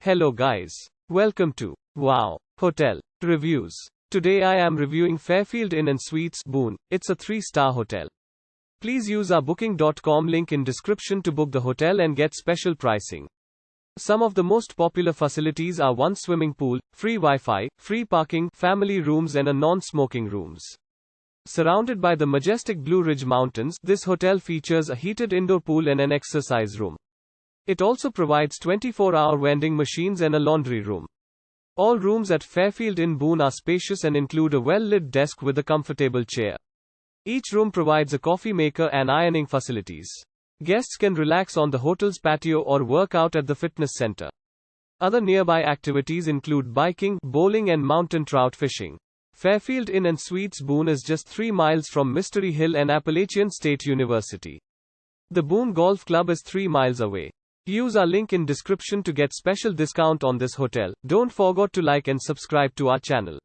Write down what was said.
Hello guys. Welcome to Wow Hotel Reviews. Today I am reviewing Fairfield Inn Suites Boone. It's a 3-star hotel. Please use our booking.com link in description to book the hotel and get special pricing. Some of the most popular facilities are one swimming pool, free Wi-Fi, free parking, family rooms and a non-smoking rooms. Surrounded by the majestic Blue Ridge Mountains, this hotel features a heated indoor pool and an exercise room. It also provides 24-hour vending machines and a laundry room. All rooms at Fairfield Inn Boone are spacious and include a well-lit desk with a comfortable chair. Each room provides a coffee maker and ironing facilities. Guests can relax on the hotel's patio or work out at the fitness center. Other nearby activities include biking, bowling and mountain trout fishing. Fairfield Inn Suites Boone is just 3 miles from Mystery Hill and Appalachian State University. The Boone Golf Club is 3 miles away. Use our link in description to get special discount on this hotel. Don't forget to like and subscribe to our channel.